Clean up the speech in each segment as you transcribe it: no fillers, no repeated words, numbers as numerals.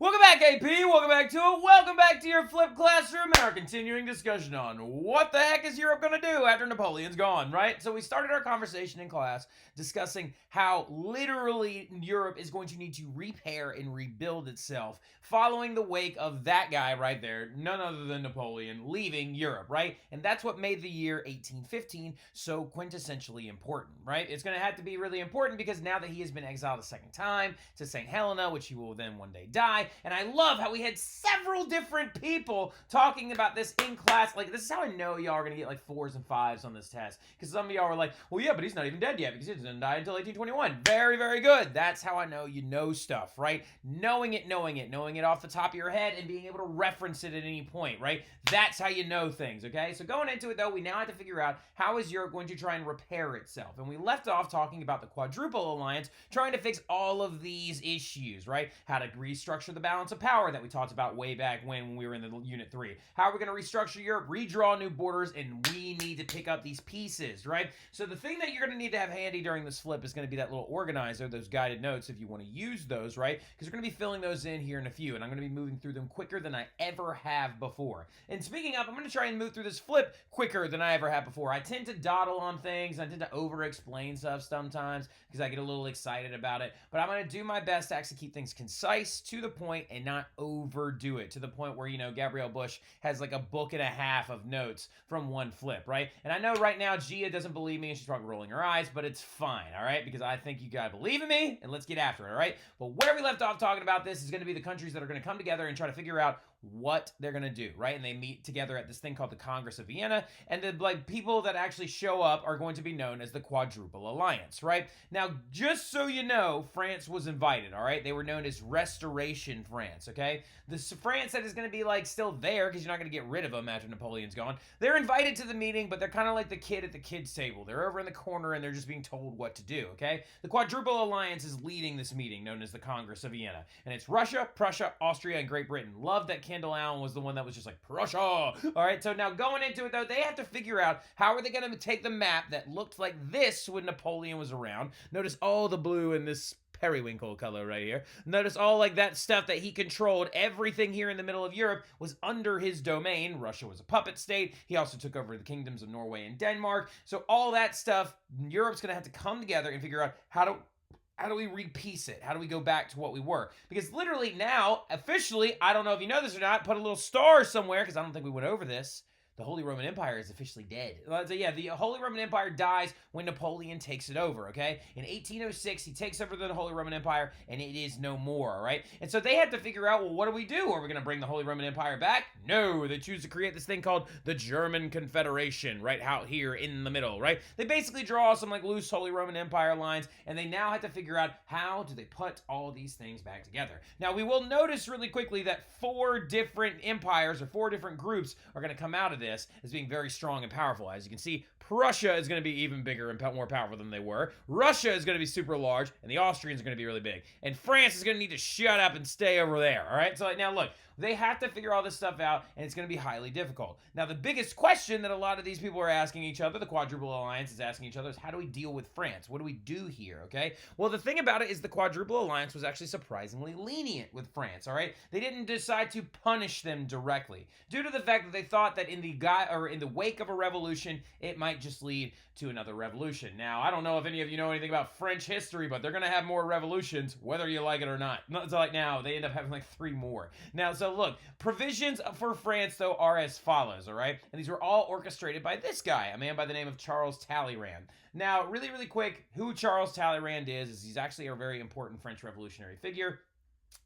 Welcome back, AP. Welcome back to it. Welcome back to your flipped classroom and our continuing discussion on what the heck is Europe going to do after Napoleon's gone, right? So we started our conversation in class discussing how literally Europe is going to need to repair and rebuild itself following the wake of that guy right there, none other than Napoleon, leaving Europe, right? And that's what made the year 1815 so quintessentially important, right? It's going to have to be really important because now that he has been exiled a second time to St. Helena, which he will then one day die. And I love how we had several different people talking about this in class. Like, this is how I know y'all are going to get like 4s and 5s on this test. Because some of y'all were like, well, yeah, but he's not even dead yet because he doesn't die until 1821. Very, very good. That's how I know you know stuff, right? Knowing it off the top of your head and being able to reference it at any point, right? That's how you know things, okay? So going into it, though, we now have to figure out how is Europe going to try and repair itself. And we left off talking about the Quadruple Alliance, trying to fix all of these issues, right? How to restructure the balance of power that we talked about way back when we were in the Unit 3. How are we going to restructure Europe, redraw new borders, and we need to pick up these pieces, right? So the thing that you're going to need to have handy during this flip is going to be that little organizer, those guided notes, if you want to use those, right? Because we're going to be filling those in here in a few, and I'm going to be moving through them quicker than I ever have before. And speaking of, I'm going to try and move through this flip quicker than I ever have before. I tend to dawdle on things. I tend to over-explain stuff sometimes because I get a little excited about it. But I'm going to do my best to actually keep things concise, to the point, and not overdo it, to the point where, you know, Gabrielle Bush has like a book and a half of notes from one flip, right? And I know right now Gia doesn't believe me and she's probably rolling her eyes, but it's fine, all right? Because I think you gotta believe in me, and let's get after it, all right? But where we left off talking about this is going to be the countries that are going to come together and try to figure out what they're going to do, right? And they meet together at this thing called the Congress of Vienna, and the like people that actually show up are going to be known as the Quadruple Alliance, right? Now, just so you know, France was invited, all right? They were known as Restoration France, okay? This France that is going to be like still there because you're not going to get rid of them after Napoleon's gone. They're invited to the meeting, but they're kind of like the kid at the kids' table. They're over in the corner and they're just being told what to do, okay? The Quadruple Alliance is leading this meeting known as the Congress of Vienna, and it's Russia, Prussia, Austria, and Great Britain. Love that Kendall Allen was the one that was just like, Prussia! All right, so now going into it, though, they have to figure out how are they going to take the map that looked like this when Napoleon was around. Notice all the blue in this periwinkle color right here. Notice all like that stuff that he controlled. Everything here in the middle of Europe was under his domain. Russia was a puppet state. He also took over the kingdoms of Norway and Denmark. So all that stuff, Europe's going to have to come together and figure out how do we repiece it? How do we go back to what we were? Because literally now, officially, I don't know if you know this or not, put a little star somewhere because I don't think we went over this. The Holy Roman Empire is officially dead. So yeah, the Holy Roman Empire dies when Napoleon takes it over, okay? In 1806, he takes over the Holy Roman Empire, and it is no more, all right? And so they had to figure out, well, what do we do? Are we going to bring the Holy Roman Empire back? No, they choose to create this thing called the German Confederation, right out here in the middle, right? They basically draw some like loose Holy Roman Empire lines, and they now have to figure out how do they put all these things back together. Now, we will notice really quickly that 4 different empires or 4 different groups are going to come out of this as being very strong and powerful. As you can see, Prussia is going to be even bigger and more powerful than they were. Russia is going to be super large, and the Austrians are going to be really big. And France is going to need to shut up and stay over there, all right? So like, now look, they have to figure all this stuff out, and it's going to be highly difficult. Now, the biggest question that a lot of these people are asking each other, the Quadruple Alliance is asking each other, is how do we deal with France? What do we do here, okay? Well, the thing about it is the Quadruple Alliance was actually surprisingly lenient with France, all right? They didn't decide to punish them directly due to the fact that they thought that in the wake of a revolution, it might just lead to another revolution. Now, I don't know if any of you know anything about French history, but they're going to have more revolutions, whether you like it or not. So like now, they end up having like 3 more. Now, so look, provisions for France, though, are as follows, all right? And these were all orchestrated by this guy, a man by the name of Charles Talleyrand. Now, really, really quick, who Charles Talleyrand is he's actually a very important French revolutionary figure.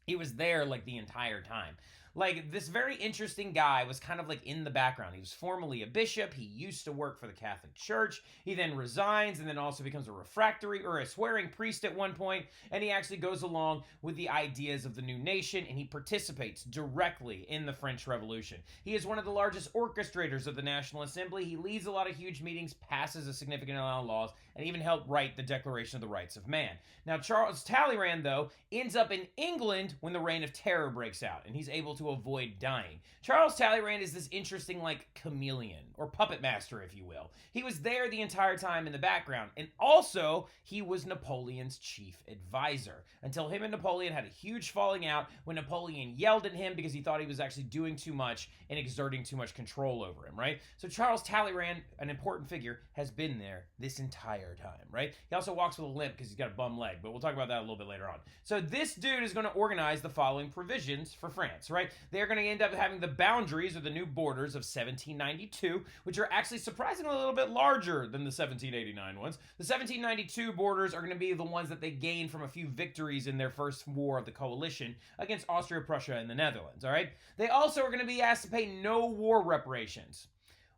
He was there like the entire time. Like, this very interesting guy was kind of like in the background. He was formerly a bishop. He used to work for the Catholic Church. He then resigns and then also becomes a refractory or a swearing priest at one point. And he actually goes along with the ideas of the new nation, and he participates directly in the French Revolution. He is one of the largest orchestrators of the National Assembly. He leads a lot of huge meetings, passes a significant amount of laws, and even helped write the Declaration of the Rights of Man. Now, Charles Talleyrand, though, ends up in England when the Reign of Terror breaks out, and he's able to to avoid dying. Charles Talleyrand is this interesting, like, chameleon, or puppet master, if you will. He was there the entire time in the background, and also, he was Napoleon's chief advisor, until him and Napoleon had a huge falling out when Napoleon yelled at him because he thought he was actually doing too much and exerting too much control over him, right? So Charles Talleyrand, an important figure, has been there this entire time, right? He also walks with a limp because he's got a bum leg, but we'll talk about that a little bit later on. So this dude is going to organize the following provisions for France, right? They're going to end up having the boundaries or the new borders of 1792, which are actually surprisingly a little bit larger than the 1789 ones. The 1792 borders are going to be the ones that they gained from a few victories in their first war of the coalition against Austria, Prussia, and the Netherlands, all right? They also are going to be asked to pay no war reparations,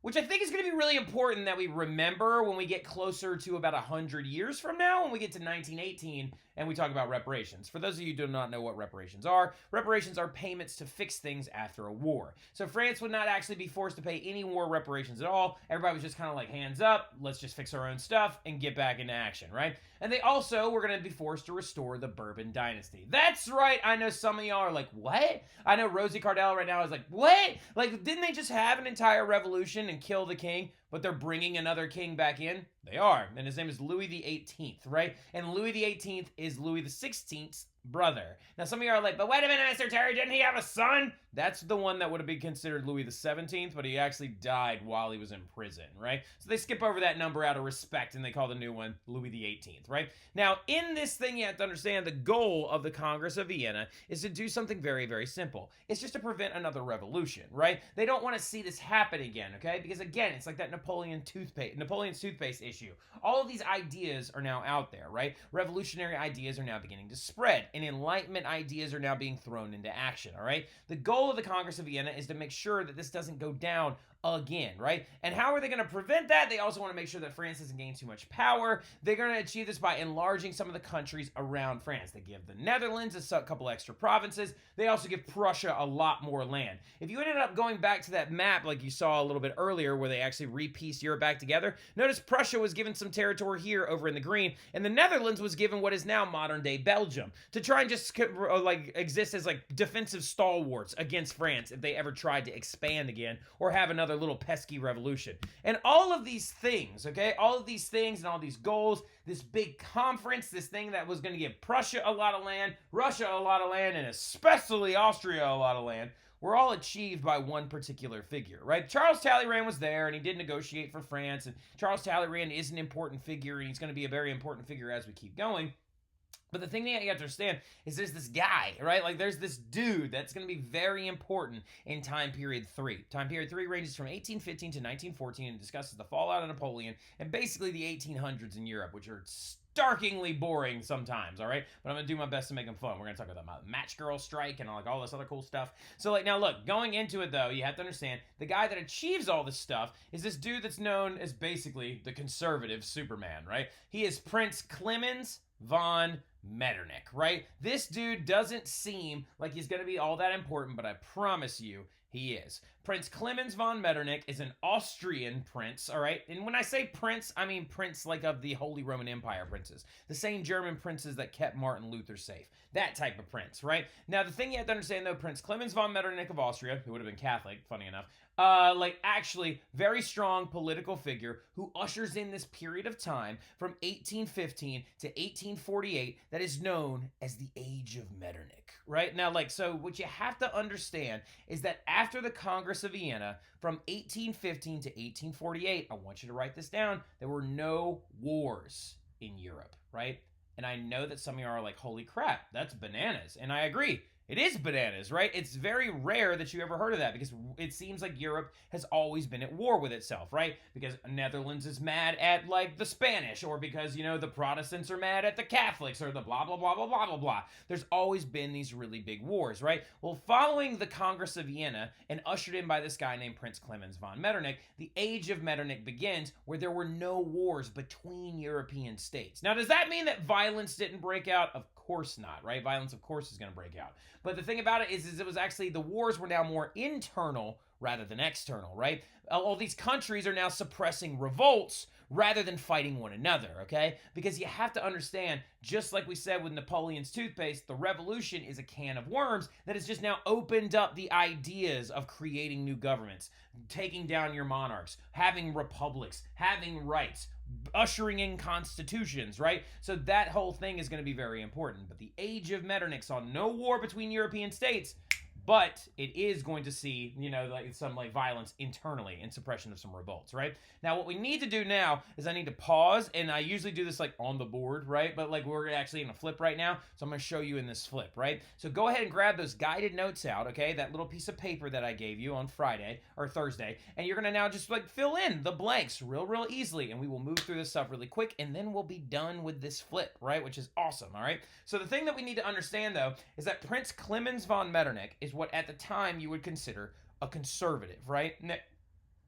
which I think is going to be really important that we remember when we get closer to about 100 years from now, when we get to 1918, and we talk about reparations. For those of you who do not know what reparations are payments to fix things after a war. So France would not actually be forced to pay any war reparations at all. Everybody was just kind of like, hands up, let's just fix our own stuff and get back into action, right? And they also were going to be forced to restore the Bourbon dynasty. That's right. I know some of y'all are like, what? I know Rosie Cardell right now is like, what? Like, didn't they just have an entire revolution and kill the king, but they're bringing another king back in? They are. And his name is Louis the 18th, right? And Louis the 18th is Louis the 16th's brother. Now, some of you are like, but wait a minute, Mr. Terry, didn't he have a son? That's the one that would have been considered Louis the 17th, but he actually died while he was in prison, right? So they skip over that number out of respect, and they call the new one Louis the 18th, right? Now, in this thing, you have to understand the goal of the Congress of Vienna is to do something very, very simple. It's just to prevent another revolution, right? They don't want to see this happen again, okay? Because, again, it's like that Napoleon's toothpaste issue. All of these ideas are now out there, right? Revolutionary ideas are now beginning to spread, and Enlightenment ideas are now being thrown into action, all right? The goal of the Congress of Vienna is to make sure that this doesn't go down again, right? And how are they going to prevent that? They also want to make sure that France doesn't gain too much power. They're going to achieve this by enlarging some of the countries around France. They give the Netherlands a couple extra provinces. They also give Prussia a lot more land. If you ended up going back to that map like you saw a little bit earlier where they actually re-pieced Europe back together, notice Prussia was given some territory here over in the green, and the Netherlands was given what is now modern-day Belgium to try and just exist as like defensive stalwarts against France if they ever tried to expand again or have another little pesky revolution. And all of these things, okay, all of these things and all these goals, this big conference, this thing that was going to give Prussia a lot of land, Russia a lot of land, and especially Austria a lot of land, were all achieved by one particular figure, right? Charles Talleyrand was there, and he did negotiate for France, and Charles Talleyrand is an important figure, and he's going to be a very important figure as we keep going. But the thing that you have to understand is there's this guy, right? Like, there's this dude that's going to be very important in time period 3. Time period 3 ranges from 1815 to 1914 and discusses the fallout of Napoleon and basically the 1800s in Europe, which are starkingly boring sometimes, all right? But I'm going to do my best to make them fun. We're going to talk about the match girl strike and all this other cool stuff. So, like, now look, going into it, though, you have to understand the guy that achieves all this stuff is this dude that's known as basically the conservative Superman, right? He is Prince Clemens von Metternich, right? This dude doesn't seem like he's going to be all that important, but I promise you he is. Prince Clemens von Metternich is an Austrian prince, all right? And when I say prince, I mean prince like of the Holy Roman Empire princes. The same German princes that kept Martin Luther safe. That type of prince, right? Now, the thing you have to understand, though, Prince Clemens von Metternich of Austria, who would have been Catholic, funny enough, actually very strong political figure who ushers in this period of time from 1815 to 1848 that is known as the Age of Metternich, right? Now, so what you have to understand is that after the Congress of Vienna, from 1815 to 1848, I want you to write this down, there were no wars in Europe, right? And I know that some of you are like, holy crap, that's bananas. And I agree. It is bananas, right? It's very rare that you ever heard of that because it seems like Europe has always been at war with itself, right? Because Netherlands is mad at, the Spanish, or because, the Protestants are mad at the Catholics, or the blah, blah, blah, blah, blah, blah, blah. There's always been these really big wars, right? Well, following the Congress of Vienna and ushered in by this guy named Prince Clemens von Metternich, the Age of Metternich begins where there were no wars between European states. Now, does that mean that violence didn't break out? Of course not, right? Violence, of course, is going to break out. But the thing about it is it was actually the wars were now more internal rather than external, right? All these countries are now suppressing revolts rather than fighting one another, okay? Because you have to understand, just like we said with Napoleon's toothpaste, the revolution is a can of worms that has just now opened up the ideas of creating new governments, taking down your monarchs, having republics, having rights, ushering in constitutions, right? So that whole thing is going to be very important. But the age of Metternich saw no war between European states, but it is going to see, like some like violence internally and suppression of some revolts, right? Now, what we need to do now is I need to pause, and I usually do this like on the board, right? But like we're actually in a flip right now, so I'm going to show you in this flip, right? So go ahead and grab those guided notes out, okay? That little piece of paper that I gave you on Friday or Thursday, and you're going to now just like fill in the blanks real easily, and we will move through this stuff really quick, and then we'll be done with this flip, right? Which is awesome, all right? So the thing that we need to understand, though, is that Prince Clemens von Metternich is what at the time you would consider a conservative, right?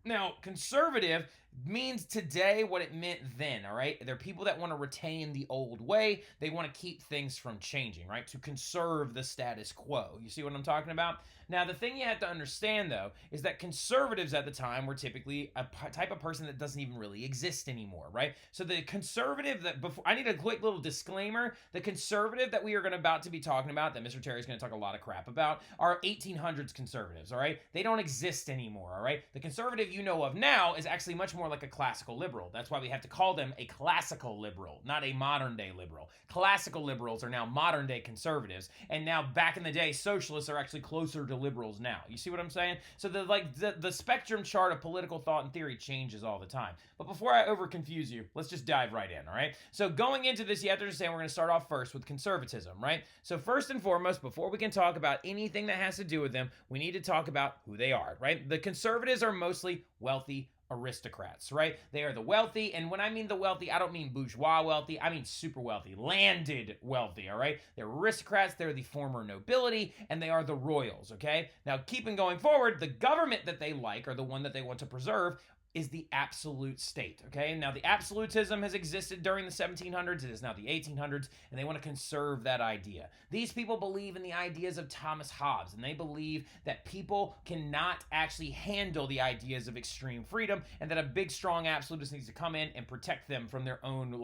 Now, conservative means today what it meant then, all right? They're people that want to retain the old way. They want to keep things from changing, right? To conserve the status quo. You see what I'm talking about? Now, the thing you have to understand, though, is that conservatives at the time were typically a type of person that doesn't even really exist anymore, right? So the conservative that before, I need a quick little disclaimer. The conservative that we are about to be talking about, that Mr. Terry is going to talk a lot of crap about, are 1800s conservatives, all right? They don't exist anymore, all right? The conservative you know of now is actually much more like a classical liberal. That's why we have to call them a classical liberal, not a modern day liberal. Classical liberals are now modern day conservatives, and now back in the day, socialists are actually closer to liberals now. You see what I'm saying? So the spectrum chart of political thought and theory changes all the time. But before I over confuse you, let's just dive right in, all right? So going into this, you have to understand we're going to start off first with conservatism, right? So first and foremost, before we can talk about anything that has to do with them, we need to talk about who they are, right? The conservatives are mostly wealthy aristocrats, right? They are the wealthy, and when I mean the wealthy, I don't mean bourgeois wealthy, I mean super wealthy, landed wealthy, all right? They're aristocrats, they're the former nobility, and they are the royals, okay? Now, keeping going forward, the government that they like, or the one that they want to preserve, is the absolute state, okay? Now, the absolutism has existed during the 1700s. It is now the 1800s, and they want to conserve that idea. These people believe in the ideas of Thomas Hobbes, and they believe that people cannot actually handle the ideas of extreme freedom, and that a big, strong absolutist needs to come in and protect them from their own,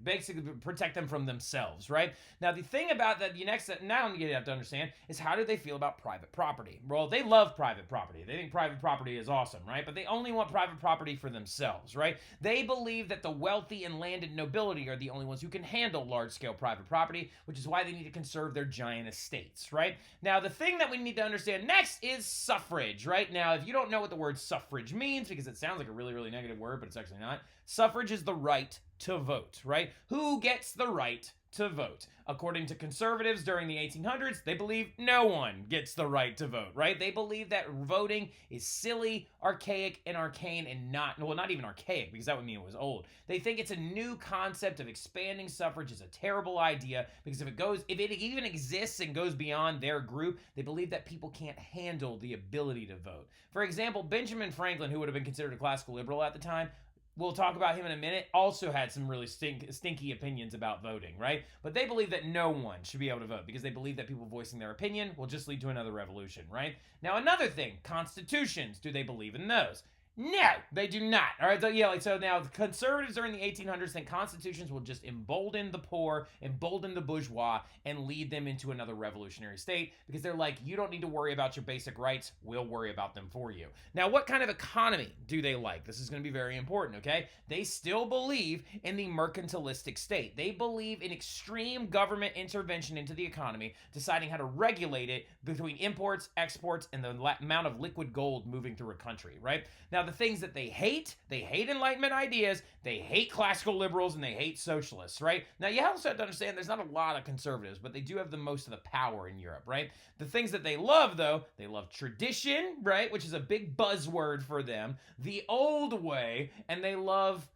basically protect them from themselves, right? Now, the thing about that, now you have to understand, is how do they feel about private property? Well, they love private property. They think private property is awesome, right? But they only want private property for themselves, right? They believe that the wealthy and landed nobility are the only ones who can handle large-scale private property, which is why they need to conserve their giant estates, right? Now, the thing that we need to understand next is suffrage, right? Now, if you don't know what the word suffrage means, because it sounds like a really negative word, but it's actually not, suffrage is the right to vote, right? Who gets the right to vote? According to conservatives during the 1800s, they believe no one gets the right to vote, right? They believe that voting is silly, archaic, and arcane, and not even archaic, because that would mean it was old. They think it's a new concept of expanding suffrage is a terrible idea, because if it even exists and goes beyond their group, they believe that people can't handle the ability to vote. For example, Benjamin Franklin, who would have been considered a classical liberal at the time, we'll talk about him in a minute, also had some really stinky opinions about voting, right? But they believe that no one should be able to vote because they believe that people voicing their opinion will just lead to another revolution, right? Now, another thing, constitutions. Do they believe in those? No, they do not. All right, so now the conservatives during the 1800s think constitutions will just embolden the poor, embolden the bourgeois, and lead them into another revolutionary state because they're like, you don't need to worry about your basic rights. We'll worry about them for you. Now, what kind of economy do they like? This is going to be very important, okay? They still believe in the mercantilistic state. They believe in extreme government intervention into the economy, deciding how to regulate it between imports, exports, and the amount of liquid gold moving through a country, right? Now, the things that they hate Enlightenment ideas, they hate classical liberals, and they hate socialists, right? Now, you also have to understand there's not a lot of conservatives, but they do have the most of the power in Europe, right? The things that they love, though, they love tradition, right, which is a big buzzword for them, the old way, and they love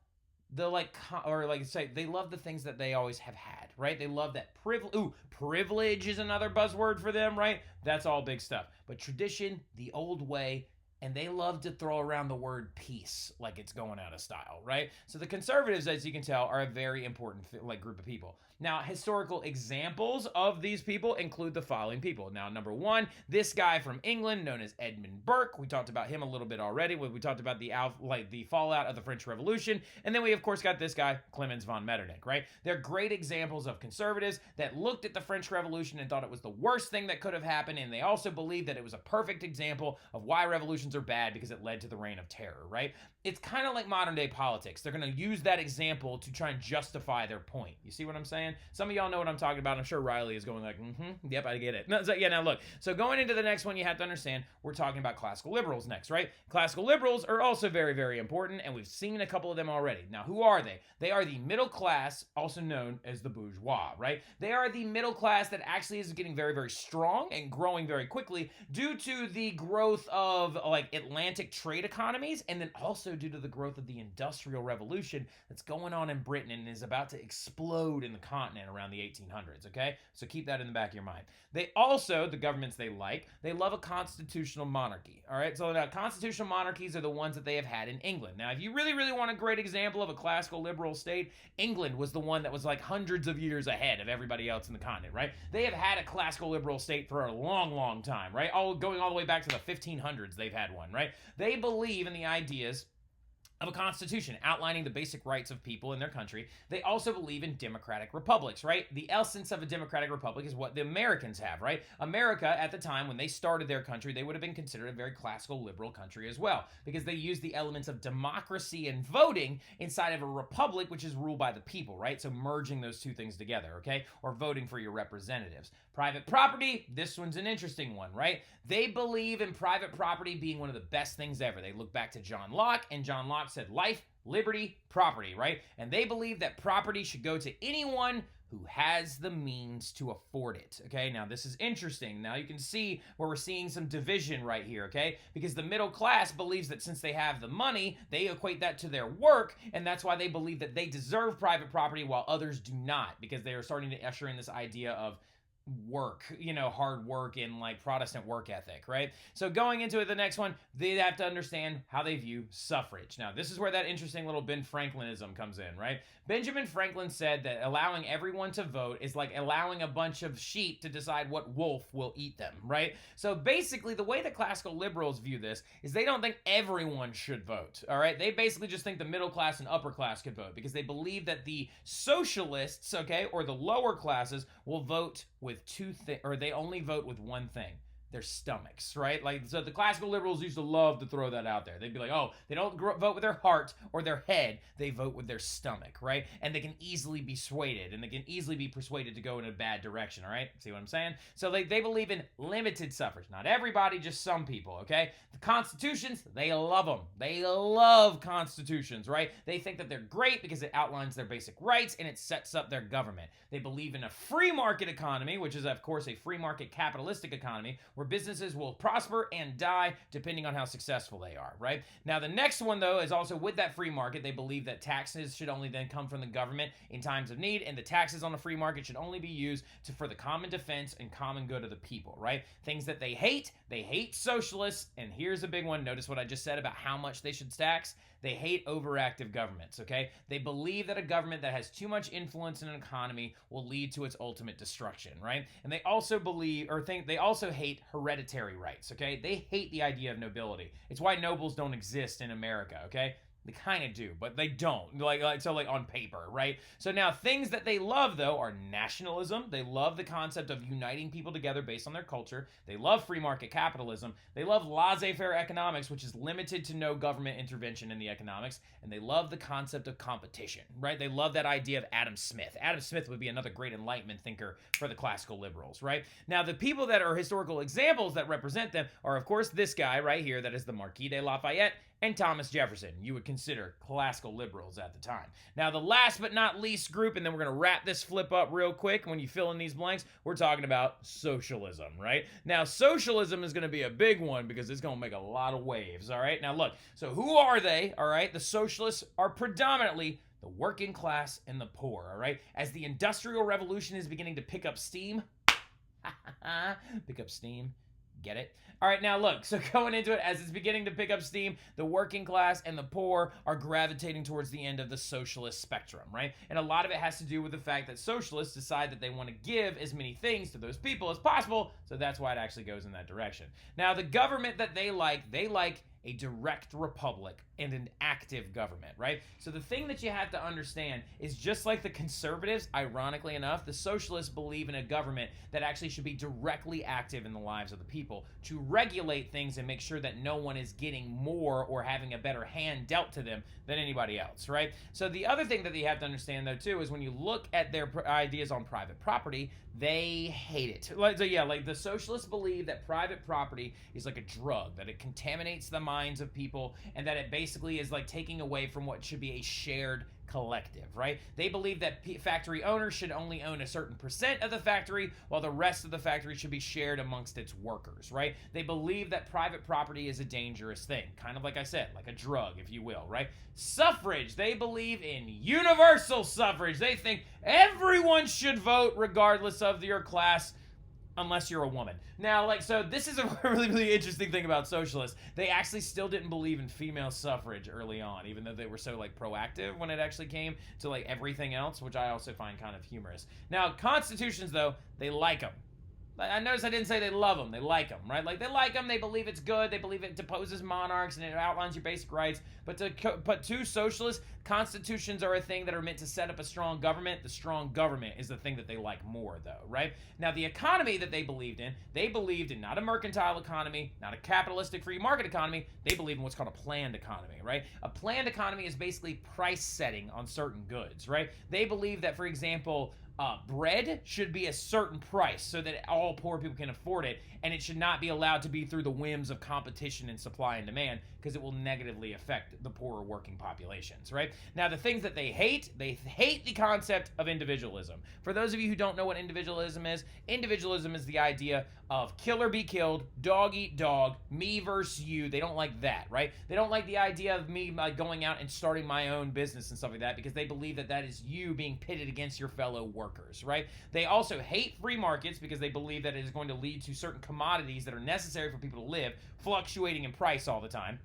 they love the things that they always have had, right? They love that privilege is another buzzword for them, right? That's all big stuff. But tradition, the old way, and they love to throw around the word peace like it's going out of style, right? So the conservatives, as you can tell, are a very important group of people. Now, historical examples of these people include the following people. Now, number one, this guy from England known as Edmund Burke. We talked about him a little bit already when we talked about the fallout of the French Revolution. And then we, of course, got this guy, Clemens von Metternich, right? They're great examples of conservatives that looked at the French Revolution and thought it was the worst thing that could have happened. And they also believed that it was a perfect example of why revolutions are bad because it led to the reign of terror, right? It's kind of like modern day politics. They're going to use that example to try and justify their point. You see what I'm saying? Some of y'all know what I'm talking about. I'm sure Riley is going like, yep, I get it. No, so, yeah, now look. So going into the next one, you have to understand we're talking about classical liberals next, right? Classical liberals are also very, very important, and we've seen a couple of them already. Now, who are they? They are the middle class, also known as the bourgeois, right? They are the middle class that actually is getting very, very strong and growing very quickly due to the growth of like Atlantic trade economies, and then also due to the growth of the Industrial Revolution that's going on in Britain and is about to explode in the continent around the 1800s, okay? So keep that in the back of your mind. They also, the governments they love a constitutional monarchy, all right? So now constitutional monarchies are the ones that they have had in England. Now, if you really, really want a great example of a classical liberal state, England was the one that was like hundreds of years ahead of everybody else in the continent, right? They have had a classical liberal state for a long, long time, right? Going all the way back to the 1500s, they've had one, right? They believe in the ideas of a constitution outlining the basic rights of people in their country. They also believe in democratic republics, right? The essence of a democratic republic is what the Americans have, right? America, at the time when they started their country, they would have been considered a very classical liberal country as well, because they used the elements of democracy and voting inside of a republic, which is ruled by the people, right? So merging those two things together, okay? Or voting for your representatives. Private property, this one's an interesting one, right? They believe in private property being one of the best things ever. They look back to John Locke, and John Locke said life, liberty, property, right? And they believe that property should go to anyone who has the means to afford it, okay? Now, this is interesting. Now, you can see where we're seeing some division right here, okay? Because the middle class believes that since they have the money, they equate that to their work, and that's why they believe that they deserve private property while others do not, because they are starting to usher in this idea of work, hard work and like Protestant work ethic, right? So going into it, the next one, they have to understand how they view suffrage. Now, this is where that interesting little Ben Franklinism comes in, right? Benjamin Franklin said that allowing everyone to vote is like allowing a bunch of sheep to decide what wolf will eat them, right? So basically, the way that classical liberals view this is they don't think everyone should vote, all right? They basically just think the middle class and upper class could vote because they believe that the socialists, okay, or the lower classes will vote with two things, or they only vote with one thing: their stomachs, right? Like, so the classical liberals used to love to throw that out there. They'd be like, oh, they don't vote with their heart or their head, they vote with their stomach, right? And they can easily be swayed, and they can easily be persuaded to go in a bad direction, all right? See what I'm saying? So they believe in limited suffrage. Not everybody, just some people, okay? The constitutions, they love them. They love constitutions, right? They think that they're great because it outlines their basic rights and it sets up their government. They believe in a free market economy, which is, of course, a free market capitalistic economy, where businesses will prosper and die depending on how successful they are, right? Now, the next one, though, is also with that free market, they believe that taxes should only then come from the government in times of need, and the taxes on the free market should only be used for the common defense and common good of the people, right? Things that they hate socialists, and here's a big one. Notice what I just said about how much they should tax. They hate overactive governments, okay? They believe that a government that has too much influence in an economy will lead to its ultimate destruction, right? And they also they also hate hereditary rights, okay? They hate the idea of nobility. It's why nobles don't exist in America, okay? They kind of do, but they don't. Like on paper, right? So now things that they love, though, are nationalism. They love the concept of uniting people together based on their culture. They love free market capitalism. They love laissez-faire economics, which is limited to no government intervention in the economics. And they love the concept of competition, right? They love that idea of Adam Smith. Adam Smith would be another great Enlightenment thinker for the classical liberals, right? Now, the people that are historical examples that represent them are, of course, this guy right here, that is the Marquis de Lafayette, and Thomas Jefferson. You would consider classical liberals at the time. Now, the last but not least group, and then we're going to wrap this flip up real quick when you fill in these blanks, we're talking about socialism, right? Now, socialism is going to be a big one because it's going to make a lot of waves, all right? Now, look, so who are they, all right? The socialists are predominantly the working class and the poor, all right? As the Industrial Revolution is beginning to pick up steam, Get it? All right, now look, so going into it, as it's beginning to pick up steam, the working class and the poor are gravitating towards the end of the socialist spectrum, right? And a lot of it has to do with the fact that socialists decide that they want to give as many things to those people as possible, so that's why it actually goes in that direction. Now, the government that they like a direct republic and an active government, right? So the thing that you have to understand is, just like the conservatives, ironically enough, the socialists believe in a government that actually should be directly active in the lives of the people to regulate things and make sure that no one is getting more or having a better hand dealt to them than anybody else, right? So the other thing that you have to understand, though, too, is when you look at their ideas on private property, they hate it. So yeah, like the socialists believe that private property is like a drug, that it contaminates the minds of people, and that it basically is like taking away from what should be a shared collective, right? They believe that factory owners should only own a certain percent of the factory, while the rest of the factory should be shared amongst its workers, right? They believe that private property is a dangerous thing, kind of like I said, like a drug, if you will, right? Suffrage, they believe in universal suffrage. They think everyone should vote regardless of your class, unless you're a woman. Now, like, so this is a really, really interesting thing about socialists. They actually still didn't believe in female suffrage early on, even though they were so, like, proactive when it actually came to, like, everything else, which I also find kind of humorous. Now, constitutions, though, they like them. I notice I didn't say they love them. They like them, right? Like, they like them. They believe it's good. They believe it deposes monarchs and it outlines your basic rights. But to socialists, constitutions are a thing that are meant to set up a strong government. The strong government is the thing that they like more, though, right? Now, the economy that they believed in not a mercantile economy, not a capitalistic free market economy. They believe in what's called a planned economy, right? A planned economy is basically price setting on certain goods, right? They believe that, for example, bread should be a certain price so that all poor people can afford it, and it should not be allowed to be through the whims of competition and supply and demand, because it will negatively affect the poorer working populations, right? Now, the things that they hate the concept of individualism. For those of you who don't know what individualism is the idea of kill or be killed, dog eat dog, me versus you. They don't like that, right? They don't like the idea of me going out and starting my own business and stuff like that, because they believe that that is you being pitted against your fellow workers, right? They also hate free markets because they believe that it is going to lead to certain commodities that are necessary for people to live fluctuating in price all the time.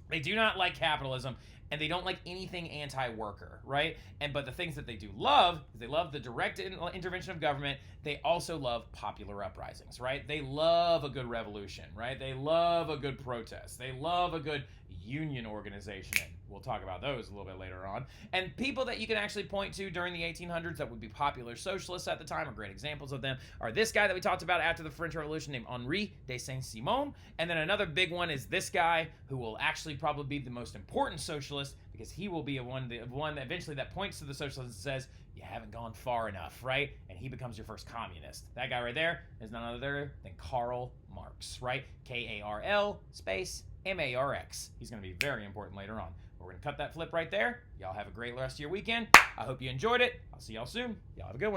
They do not like capitalism, and they don't like anything anti-worker, right? But the things that they do love is they love the direct intervention of government. They also love popular uprisings, right? They love a good revolution, right? They love a good protest. They love a good union organization, and we'll talk about those a little bit later on. And people that you can actually point to during the 1800s that would be popular socialists at the time, or great examples of them, are this guy that we talked about after the French Revolution named Henri de Saint-Simon, and then another big one is this guy, who will actually probably be the most important socialist, because he will be one that eventually that points to the socialists and says, you haven't gone far enough, right? And he becomes your first communist. That guy right there is none other than Karl Marx, right? Karl space Marx. He's going to be very important later on. We're going to cut that flip right there. Y'all have a great rest of your weekend. I hope you enjoyed it. I'll see y'all soon. Y'all have a good one.